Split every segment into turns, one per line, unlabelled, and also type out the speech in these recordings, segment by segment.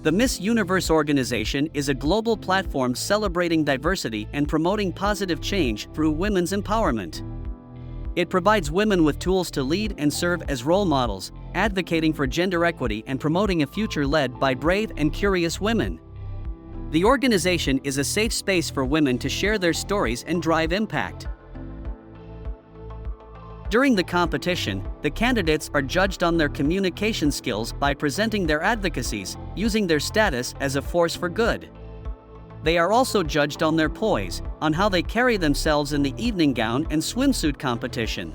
The Miss Universe organization is a global platform celebrating diversity and promoting positive change through women's empowerment. It provides women with tools to lead and serve as role models, advocating for gender equity and promoting a future led by brave and curious women. The organization is a safe space for women to share their stories and drive impact. During the competition, the candidates are judged on their communication skills by presenting their advocacies, using their status as a force for good. They are also judged on their poise, on how they carry themselves in the evening gown and swimsuit competition.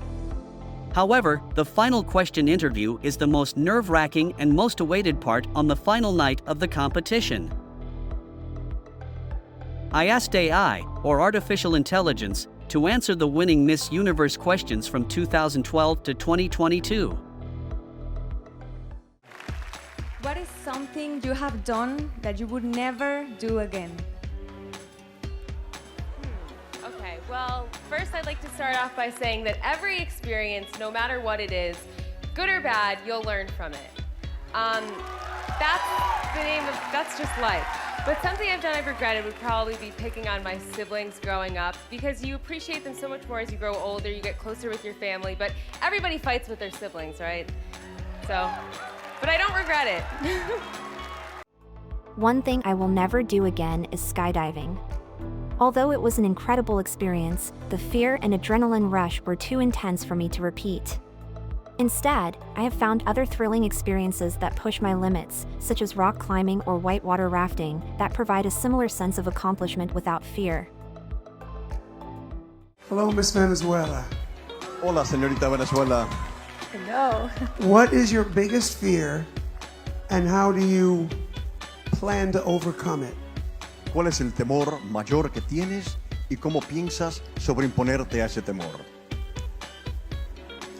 However, the final question interview is the most nerve-wracking and most awaited part on the final night of the competition. I asked AI, or artificial intelligence, to answer the winning Miss Universe questions from 2012 to 2022.
What is something you have done that you would never do again?
Okay, well, first I'd like to start off by saying that every experience, no matter what it is, good or bad, you'll learn from it. That's just life. But something I've done I've regretted would probably be picking on my siblings growing up, because you appreciate them so much more as you grow older, you get closer with your family, but everybody fights with their siblings, right? So, but I don't regret it.
One thing I will never do again is skydiving. Although it was an incredible experience, the fear and adrenaline rush were too intense for me to repeat. Instead, I have found other thrilling experiences that push my limits, such as rock climbing or whitewater rafting, that provide a similar sense of accomplishment without fear.
Hello, Miss Venezuela.
Hola, señorita Venezuela.
Hello.
What is your biggest fear and how do you plan to overcome it?
¿Cuál es el temor mayor que tienes y cómo piensas sobreimponerte a ese temor?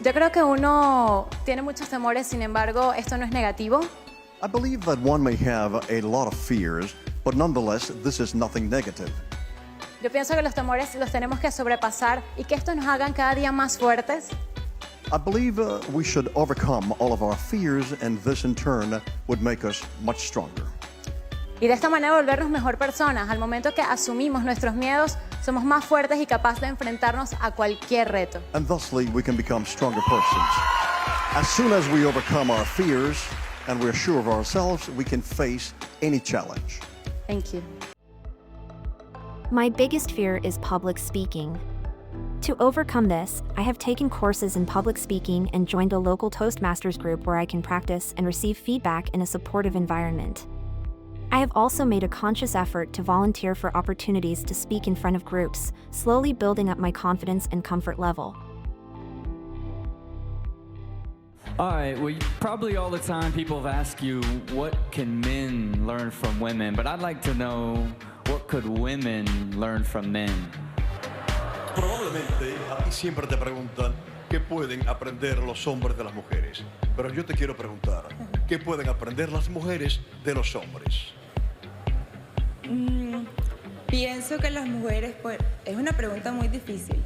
Yo creo que uno tiene muchos temores, sin embargo, esto no es negativo.
I believe that one may have a lot of fears, but nonetheless, this is nothing negative.
Yo pienso que los temores los tenemos que sobrepasar y que estos nos hagan cada día más fuertes.
I believe we should overcome all of our fears, and this in turn would make us much stronger.
Y de esta manera volvernos mejor personas. Al momento que asumimos nuestros miedos, somos más fuertes y capaces de enfrentarnos a cualquier reto.
And thusly, we can become stronger persons. As soon as we overcome our fears and we're sure of ourselves, we can face any challenge.
Thank you.
My biggest fear is public speaking. To overcome this, I have taken courses in public speaking and joined a local Toastmasters group where I can practice and receive feedback in a supportive environment. I have also made a conscious effort to volunteer for opportunities to speak in front of groups, slowly building up my confidence and comfort level.
All right, well, probably all the time people have asked you, what can men learn from women? But I'd like to know, what could women learn from men?
Probablemente a ti siempre te preguntan qué pueden aprender los hombres de las mujeres. Pero yo te quiero preguntar, ¿qué pueden aprender las mujeres de los hombres?
Pienso que las mujeres, pues, es una pregunta muy difícil.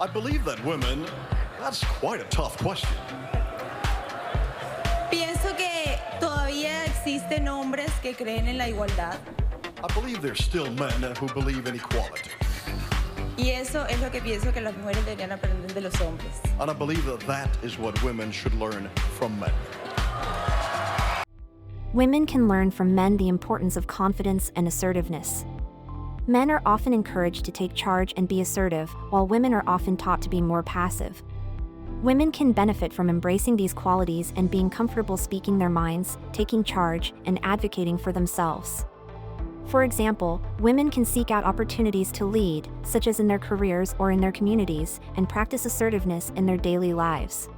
I believe that women, that's quite a tough question.
Pienso que todavía existen hombres que creen en la igualdad.
I believe there's still men who believe in equality.
Y eso es lo que pienso que las mujeres deberían aprender de los hombres.
And I believe that that is what women should learn from men.
Women can learn from men the importance of confidence and assertiveness. Men are often encouraged to take charge and be assertive, while women are often taught to be more passive. Women can benefit from embracing these qualities and being comfortable speaking their minds, taking charge, and advocating for themselves. For example, women can seek out opportunities to lead, such as in their careers or in their communities, and practice assertiveness in their daily lives.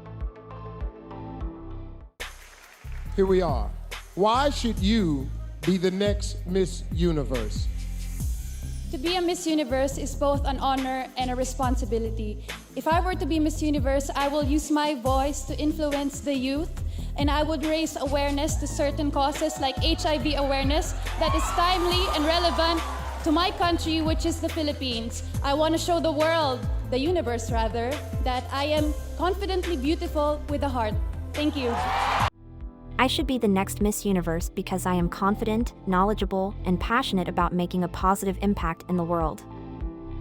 Here we are. Why should you be the next Miss Universe?
To be a Miss Universe is both an honor and a responsibility. If I were to be Miss Universe, I will use my voice to influence the youth, and I would raise awareness to certain causes like HIV awareness that is timely and relevant to my country, which is the Philippines. I want to show the world, the universe rather, that I am confidently beautiful with a heart. Thank you.
I should be the next Miss Universe because I am confident, knowledgeable, and passionate about making a positive impact in the world.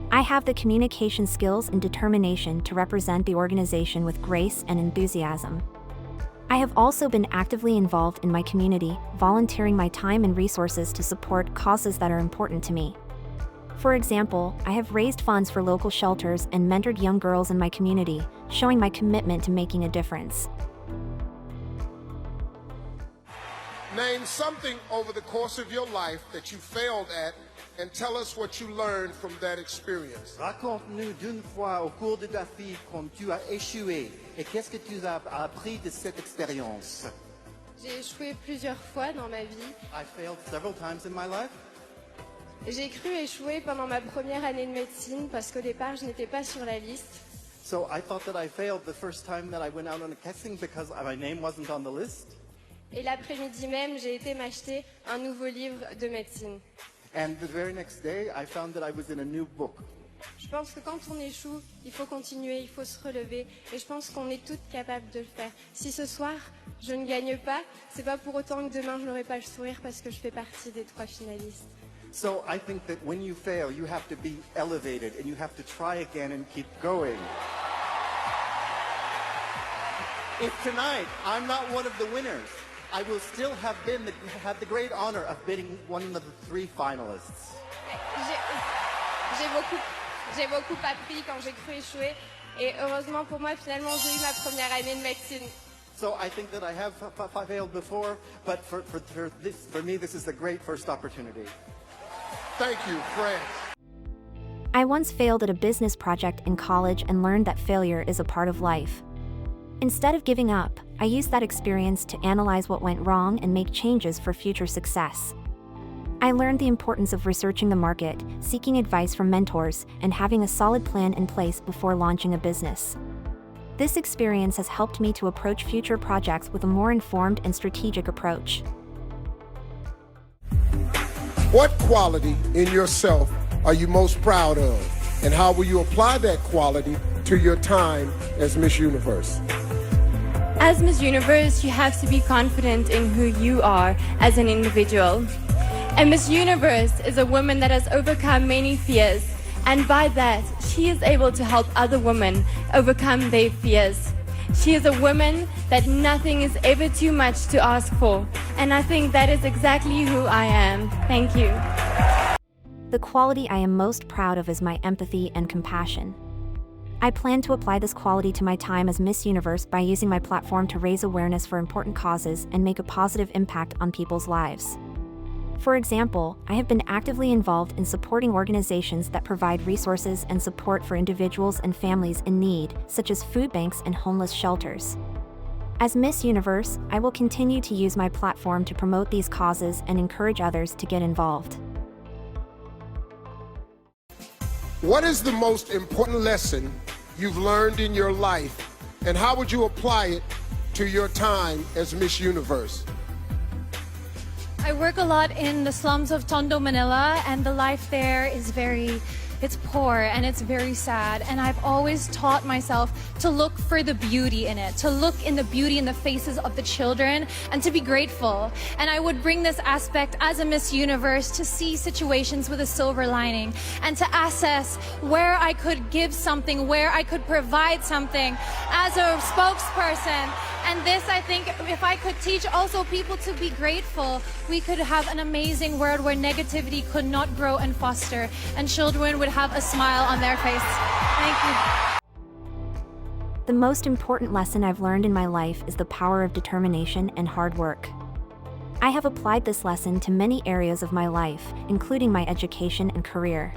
I have the communication skills and determination to represent the organization with grace and enthusiasm. I have also been actively involved in my community, volunteering my time and resources to support causes that are important to me. For example, I have raised funds for local shelters and mentored young girls in my community, showing my commitment to making a difference.
Name something over the course of your life that you failed at and tell us what you learned from that experience.
Raconte-nous d'une fois au cours de ta vie quand tu as échoué et qu'est-ce que tu as appris de cette expérience.
J'ai échoué plusieurs fois dans ma vie.
I failed several times in my life.
J'ai cru échouer pendant ma première année de médecine parce qu'au départ, je n'étais pas sur la liste.
So I thought that I failed the first time that I went out on a casting because my name wasn't on the list.
Et l'après-midi même, j'ai été m'acheter un nouveau livre de médecine.
And the very next day, I found that I was in a new book.
Je pense que quand on échoue, il faut continuer, il faut se relever. Et je pense qu'on est toutes capables de le faire. Si ce soir, je ne gagne pas, c'est pas pour autant que demain, je n'aurai pas le sourire parce que je fais partie des 3 finalistes.
So I think that when you fail, you have to be elevated and you have to try again and keep going. If tonight I'm not one of the winners, I will still have the great honor of being one of the 3 finalists.
J'ai beaucoup appris quand j'ai cru échouer. Et heureusement pour moi, finalement, j'ai eu ma première année de médecine.
So I think that I have failed before, but for me, this is a great first opportunity.
Thank you, Fred.
I once failed at a business project in college and learned that failure is a part of life. Instead of giving up, I used that experience to analyze what went wrong and make changes for future success. I learned the importance of researching the market, seeking advice from mentors, and having a solid plan in place before launching a business. This experience has helped me to approach future projects with a more informed and strategic approach.
What quality in yourself are you most proud of? And how will you apply that quality to your time as Miss Universe?
As Miss Universe, you have to be confident in who you are as an individual. And Miss Universe is a woman that has overcome many fears, and by that, she is able to help other women overcome their fears. She is a woman that nothing is ever too much to ask for, and I think that is exactly who I am. Thank you.
The quality I am most proud of is my empathy and compassion. I plan to apply this quality to my time as Miss Universe by using my platform to raise awareness for important causes and make a positive impact on people's lives. For example, I have been actively involved in supporting organizations that provide resources and support for individuals and families in need, such as food banks and homeless shelters. As Miss Universe, I will continue to use my platform to promote these causes and encourage others to get involved.
What is the most important lesson you've learned in your life, and how would you apply it to your time as Miss Universe?
I work a lot in the slums of Tondo, Manila, and the life there is it's poor and it's very sad. And I've always taught myself to look for the beauty in it, to look in the beauty in the faces of the children and to be grateful. And I would bring this aspect as a Miss Universe to see situations with a silver lining and to assess where I could give something, where I could provide something as a spokesperson. And this, I think, if I could teach also people to be grateful, we could have an amazing world where negativity could not grow and foster, and children would have a smile on their face. Thank you.
The most important lesson I've learned in my life is the power of determination and hard work. I have applied this lesson to many areas of my life, including my education and career.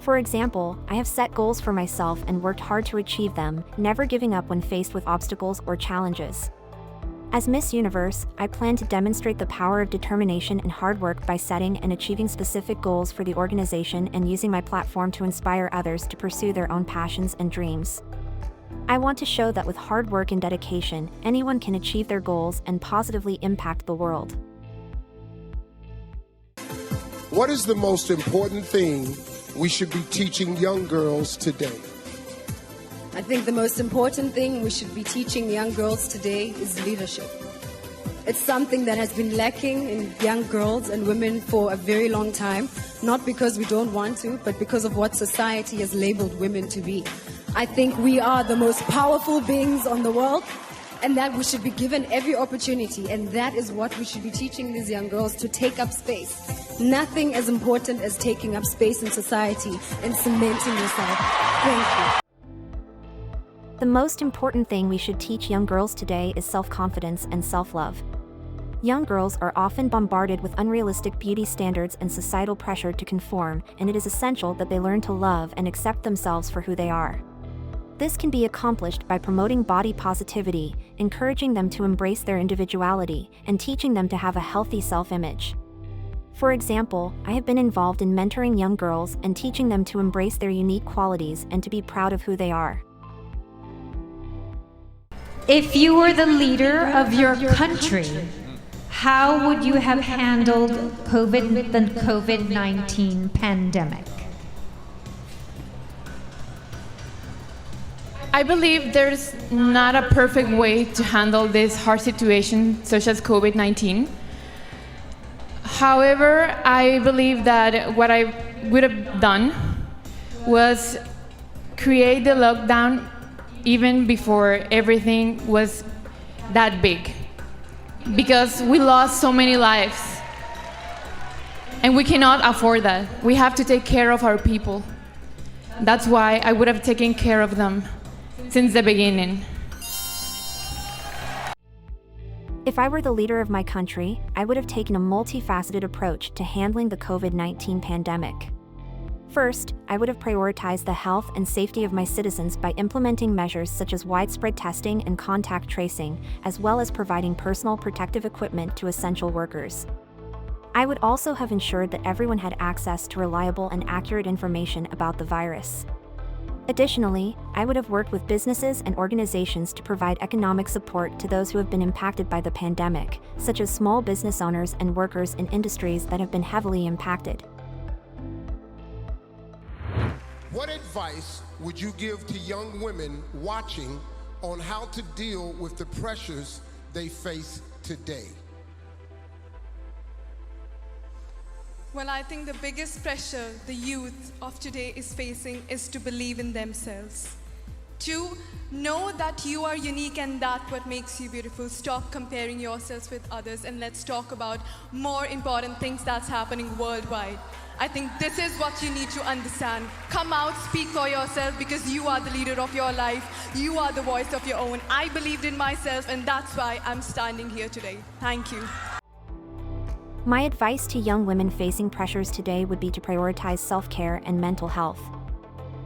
For example, I have set goals for myself and worked hard to achieve them, never giving up when faced with obstacles or challenges. As Miss Universe, I plan to demonstrate the power of determination and hard work by setting and achieving specific goals for the organization and using my platform to inspire others to pursue their own passions and dreams. I want to show that with hard work and dedication, anyone can achieve their goals and positively impact the world.
What is the most important thing we should be teaching young girls today?
I think the most important thing we should be teaching young girls today is leadership. It's something that has been lacking in young girls and women for a very long time, not because we don't want to, but because of what society has labeled women to be. I think we are the most powerful beings on the world, and that we should be given every opportunity, and that is what we should be teaching these young girls, to take up space. Nothing as important as taking up space in society and cementing yourself. Thank you.
The most important thing we should teach young girls today is self-confidence and self-love. Young girls are often bombarded with unrealistic beauty standards and societal pressure to conform, and it is essential that they learn to love and accept themselves for who they are. This can be accomplished by promoting body positivity, encouraging them to embrace their individuality, and teaching them to have a healthy self-image. For example, I have been involved in mentoring young girls and teaching them to embrace their unique qualities and to be proud of who they are.
If you were the leader of your country, how would you have handled the COVID-19 pandemic?
I believe there's not a perfect way to handle this hard situation such as COVID-19. However, I believe that what I would have done was create the lockdown even before everything was that big, because we lost so many lives and we cannot afford that. We have to take care of our people. That's why I would have taken care of them since the beginning.
If I were the leader of my country, I would have taken a multifaceted approach to handling the COVID-19 pandemic. First, I would have prioritized the health and safety of my citizens by implementing measures such as widespread testing and contact tracing, as well as providing personal protective equipment to essential workers. I would also have ensured that everyone had access to reliable and accurate information about the virus. Additionally, I would have worked with businesses and organizations to provide economic support to those who have been impacted by the pandemic, such as small business owners and workers in industries that have been heavily impacted.
What advice would you give to young women watching on how to deal with the pressures they face today?
Well, I think the biggest pressure the youth of today is facing is to believe in themselves. To know that you are unique and that's what makes you beautiful. Stop comparing yourselves with others and let's talk about more important things that's happening worldwide. I think this is what you need to understand. Come out, speak for yourself because you are the leader of your life. You are the voice of your own. I believed in myself and that's why I'm standing here today. Thank you.
My advice to young women facing pressures today would be to prioritize self-care and mental health.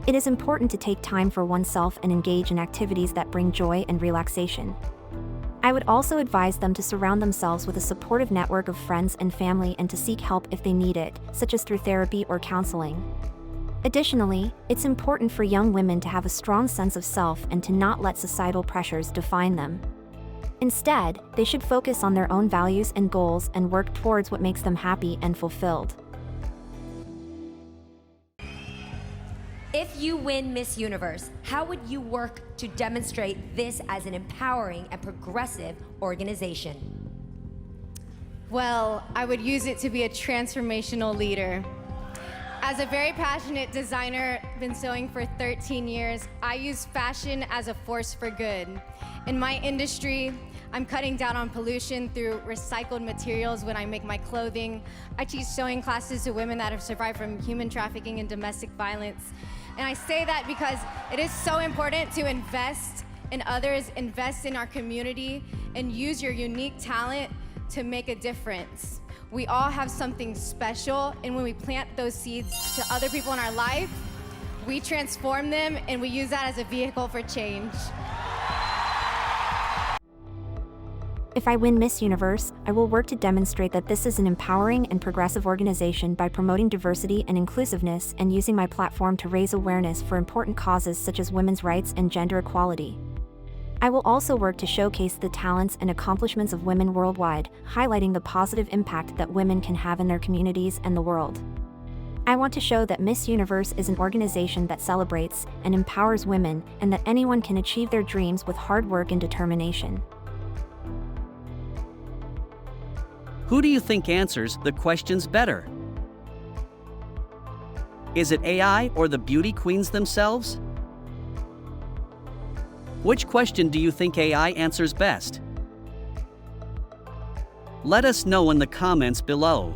It is important to take time for oneself and engage in activities that bring joy and relaxation. I would also advise them to surround themselves with a supportive network of friends and family and to seek help if they need it, such as through therapy or counseling. Additionally, it's important for young women to have a strong sense of self and to not let societal pressures define them. Instead, they should focus on their own values and goals and work towards what makes them happy and fulfilled.
If you win Miss Universe, how would you work to demonstrate this as an empowering and progressive organization?
Well, I would use it to be a transformational leader. As a very passionate designer, been sewing for 13 years, I use fashion as a force for good. In my industry, I'm cutting down on pollution through recycled materials when I make my clothing. I teach sewing classes to women that have survived from human trafficking and domestic violence. And I say that because it is so important to invest in others, invest in our community, and use your unique talent to make a difference. We all have something special, and when we plant those seeds to other people in our life, we transform them, and we use that as a vehicle for change.
If I win Miss Universe, I will work to demonstrate that this is an empowering and progressive organization by promoting diversity and inclusiveness and using my platform to raise awareness for important causes such as women's rights and gender equality. I will also work to showcase the talents and accomplishments of women worldwide, highlighting the positive impact that women can have in their communities and the world. I want to show that Miss Universe is an organization that celebrates and empowers women and that anyone can achieve their dreams with hard work and determination.
Who do you think answers the questions better? Is it AI or the beauty queens themselves? Which question do you think AI answers best? Let us know in the comments below.